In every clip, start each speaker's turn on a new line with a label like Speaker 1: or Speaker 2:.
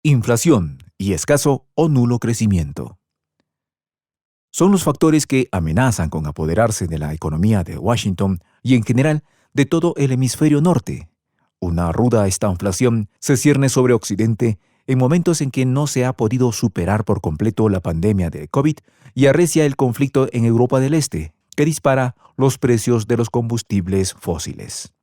Speaker 1: inflación y escaso o nulo crecimiento. Son los factores que amenazan con apoderarse de la economía de Washington y en general de todo el hemisferio norte. Una ruda estanflación se cierne sobre Occidente en momentos en que no se ha podido superar por completo la pandemia de COVID y arrecia el conflicto en Europa del Este, que dispara los precios de los combustibles fósiles.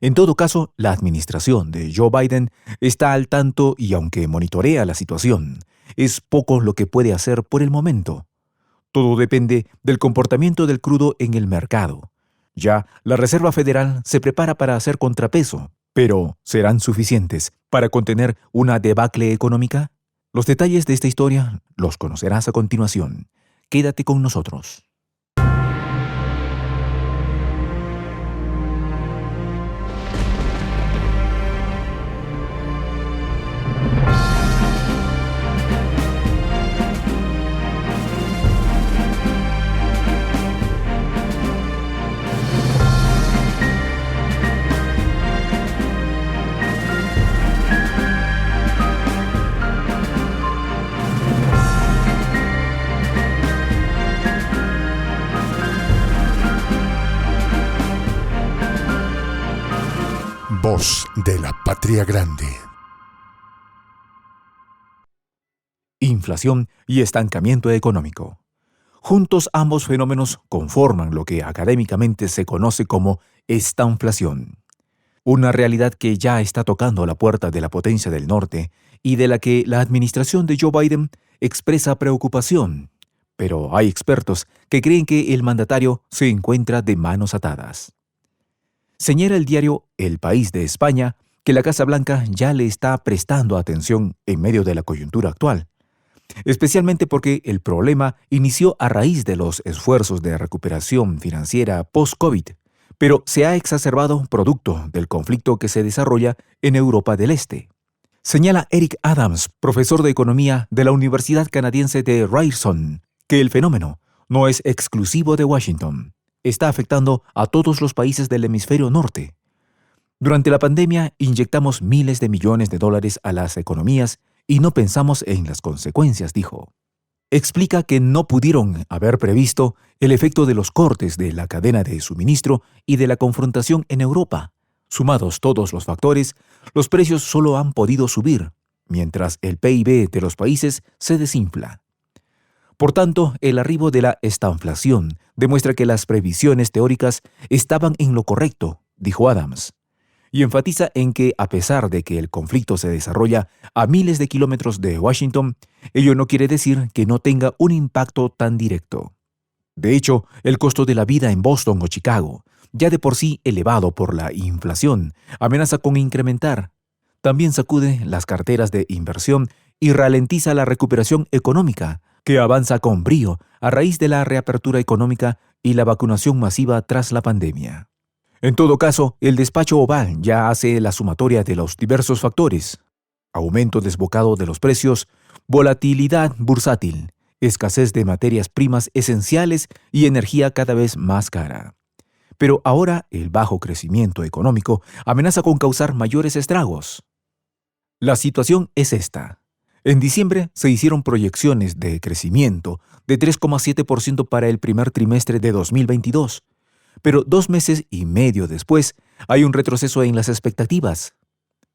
Speaker 1: En todo caso, la administración de Joe Biden está al tanto y aunque monitorea la situación, es poco lo que puede hacer por el momento. Todo depende del comportamiento del crudo en el mercado. Ya la Reserva Federal se prepara para hacer contrapeso, pero ¿serán suficientes para contener una debacle económica? Los detalles de esta historia los conocerás a continuación. Quédate con nosotros.
Speaker 2: Voz de la Patria Grande.
Speaker 1: Inflación y estancamiento económico. Juntos ambos fenómenos conforman lo que académicamente se conoce como estanflación. Una realidad que ya está tocando la puerta de la potencia del norte y de la que la administración de Joe Biden expresa preocupación. Pero hay expertos que creen que el mandatario se encuentra de manos atadas. Señala el diario El País de España que la Casa Blanca ya le está prestando atención en medio de la coyuntura actual, especialmente porque el problema inició a raíz de los esfuerzos de recuperación financiera post-COVID, pero se ha exacerbado producto del conflicto que se desarrolla en Europa del Este. Señala Eric Adams, profesor de economía de la Universidad Canadiense de Ryerson, que el fenómeno no es exclusivo de Washington. Está afectando a todos los países del hemisferio norte. Durante la pandemia inyectamos miles de millones de dólares a las economías y no pensamos en las consecuencias, dijo. Explica que no pudieron haber previsto el efecto de los cortes de la cadena de suministro y de la confrontación en Europa. Sumados todos los factores, los precios solo han podido subir, mientras el PIB de los países se desinfla. Por tanto, el arribo de la estanflación demuestra que las previsiones teóricas estaban en lo correcto, dijo Adams, y enfatiza en que, a pesar de que el conflicto se desarrolla a miles de kilómetros de Washington, ello no quiere decir que no tenga un impacto tan directo. De hecho, el costo de la vida en Boston o Chicago, ya de por sí elevado por la inflación, amenaza con incrementar. También sacude las carteras de inversión y ralentiza la recuperación económica, que avanza con brío a raíz de la reapertura económica y la vacunación masiva tras la pandemia. En todo caso, el despacho Oval ya hace la sumatoria de los diversos factores: aumento desbocado de los precios, volatilidad bursátil, escasez de materias primas esenciales y energía cada vez más cara. Pero ahora el bajo crecimiento económico amenaza con causar mayores estragos. La situación es esta. En diciembre se hicieron proyecciones de crecimiento de 3,7% para el primer trimestre de 2022, pero 2 meses y medio después hay un retroceso en las expectativas.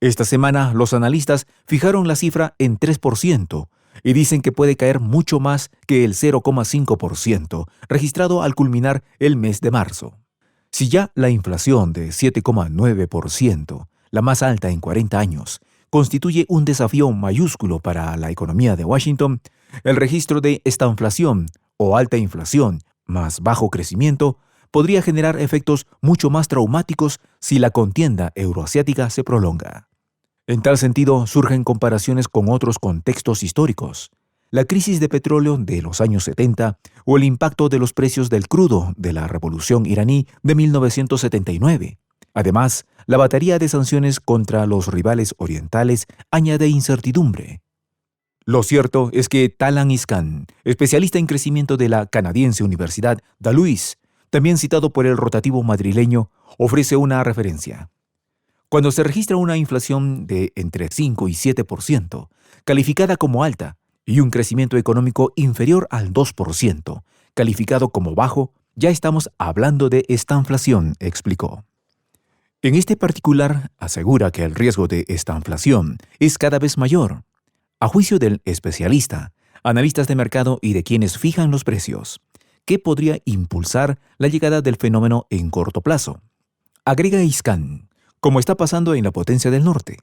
Speaker 1: Esta semana los analistas fijaron la cifra en 3% y dicen que puede caer mucho más que el 0,5% registrado al culminar el mes de marzo. Si ya la inflación de 7,9%, la más alta en 40 años, constituye un desafío mayúsculo para la economía de Washington, el registro de estanflación o alta inflación más bajo crecimiento podría generar efectos mucho más traumáticos si la contienda euroasiática se prolonga. En tal sentido, surgen comparaciones con otros contextos históricos: la crisis de petróleo de los años 70 o el impacto de los precios del crudo de la revolución iraní de 1979. Además, la batería de sanciones contra los rivales orientales añade incertidumbre. Lo cierto es que Talan Iskan, especialista en crecimiento de la canadiense Universidad Dalhousie, también citado por el rotativo madrileño, ofrece una referencia. Cuando se registra una inflación de entre 5 y 7%, calificada como alta, y un crecimiento económico inferior al 2%, calificado como bajo, ya estamos hablando de estanflación, explicó. En este particular, asegura que el riesgo de estanflación es cada vez mayor. A juicio del especialista, analistas de mercado y de quienes fijan los precios, ¿qué podría impulsar la llegada del fenómeno en corto plazo? Agrega Iscan, como está pasando en la potencia del norte,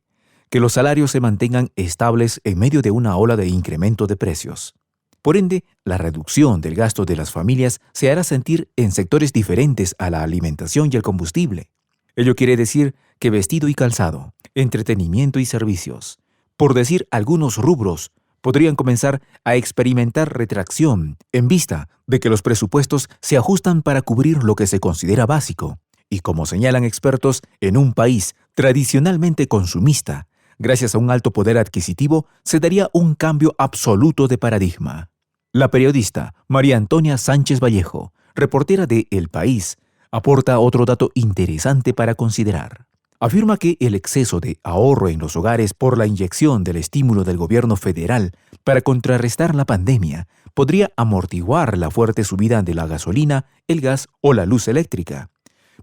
Speaker 1: que los salarios se mantengan estables en medio de una ola de incremento de precios. Por ende, la reducción del gasto de las familias se hará sentir en sectores diferentes a la alimentación y el combustible. Ello quiere decir que vestido y calzado, entretenimiento y servicios, por decir algunos rubros, podrían comenzar a experimentar retracción en vista de que los presupuestos se ajustan para cubrir lo que se considera básico. Y como señalan expertos, en un país tradicionalmente consumista, gracias a un alto poder adquisitivo, se daría un cambio absoluto de paradigma. La periodista María Antonia Sánchez Vallejo, reportera de El País, aporta otro dato interesante para considerar. Afirma que el exceso de ahorro en los hogares por la inyección del estímulo del gobierno federal para contrarrestar la pandemia podría amortiguar la fuerte subida de la gasolina, el gas o la luz eléctrica.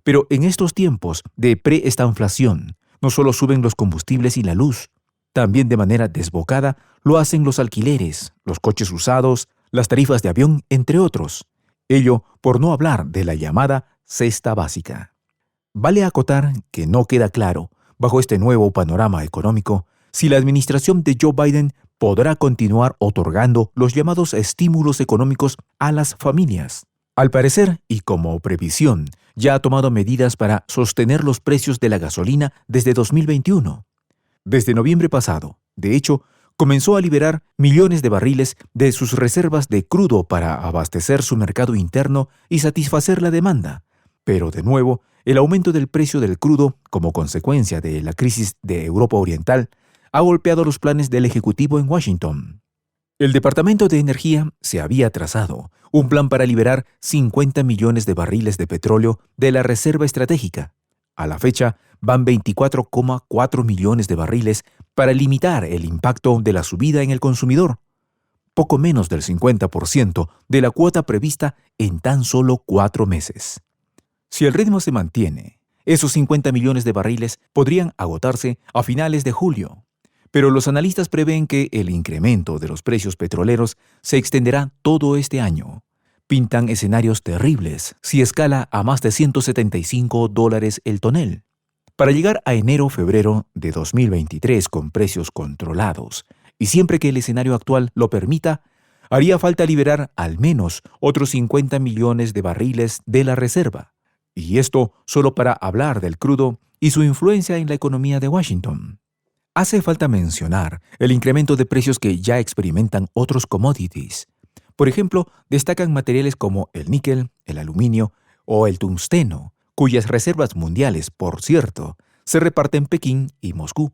Speaker 1: Pero en estos tiempos de preestanflación, no solo suben los combustibles y la luz, también de manera desbocada lo hacen los alquileres, los coches usados, las tarifas de avión, entre otros. Ello por no hablar de la llamada cesta básica. Vale acotar que no queda claro, bajo este nuevo panorama económico, si la administración de Joe Biden podrá continuar otorgando los llamados estímulos económicos a las familias. Al parecer, y como previsión, ya ha tomado medidas para sostener los precios de la gasolina desde 2021. Desde noviembre pasado, de hecho, comenzó a liberar millones de barriles de sus reservas de crudo para abastecer su mercado interno y satisfacer la demanda. Pero de nuevo, el aumento del precio del crudo, como consecuencia de la crisis de Europa Oriental, ha golpeado los planes del Ejecutivo en Washington. El Departamento de Energía se había trazado un plan para liberar 50 millones de barriles de petróleo de la reserva estratégica. A la fecha, van 24,4 millones de barriles para limitar el impacto de la subida en el consumidor, poco menos del 50% de la cuota prevista en tan solo 4 meses. Si el ritmo se mantiene, esos 50 millones de barriles podrían agotarse a finales de julio. Pero los analistas prevén que el incremento de los precios petroleros se extenderá todo este año. Pintan escenarios terribles si escala a más de $175 el tonel. Para llegar a enero-febrero de 2023 con precios controlados, y siempre que el escenario actual lo permita, haría falta liberar al menos otros 50 millones de barriles de la reserva. Y esto solo para hablar del crudo y su influencia en la economía de Washington. Hace falta mencionar el incremento de precios que ya experimentan otros commodities. Por ejemplo, destacan materiales como el níquel, el aluminio o el tungsteno, cuyas reservas mundiales, por cierto, se reparten en Pekín y Moscú.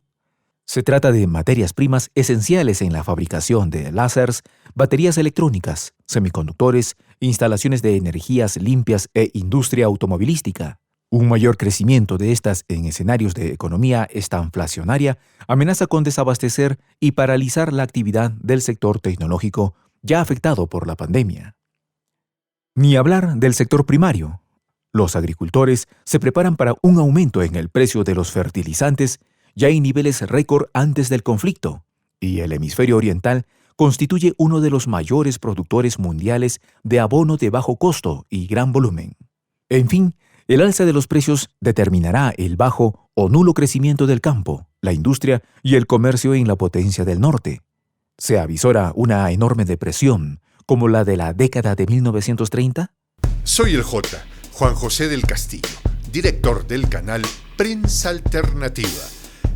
Speaker 1: Se trata de materias primas esenciales en la fabricación de láseres, baterías electrónicas, semiconductores, instalaciones de energías limpias e industria automovilística. Un mayor crecimiento de estas en escenarios de economía estanflacionaria amenaza con desabastecer y paralizar la actividad del sector tecnológico ya afectado por la pandemia. Ni hablar del sector primario. Los agricultores se preparan para un aumento en el precio de los fertilizantes ya en niveles récord antes del conflicto, y el hemisferio oriental constituye uno de los mayores productores mundiales de abono de bajo costo y gran volumen. En fin, el alza de los precios determinará el bajo o nulo crecimiento del campo, la industria y el comercio en la potencia del norte. ¿Se avisora una enorme depresión, como la de la década de 1930?
Speaker 2: Soy el J, Juan José del Castillo, director del canal Prensa Alternativa.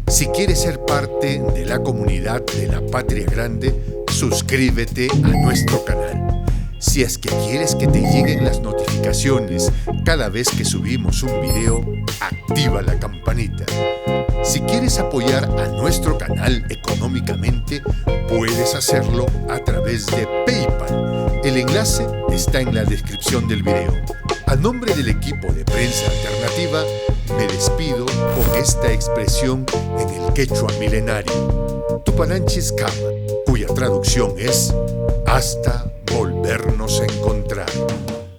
Speaker 2: Si quieres ser parte de la comunidad de la Patria Grande, suscríbete a nuestro canal. Si es que quieres que te lleguen las notificaciones cada vez que subimos un video, activa la campanita. Si quieres apoyar a nuestro canal económicamente, puedes hacerlo a través de PayPal. El enlace está en la descripción del video. A nombre del equipo de Prensa Alternativa, me despido con esta expresión en el quechua milenario, Tupananchis Kama, cuya traducción es hasta volvernos a encontrar.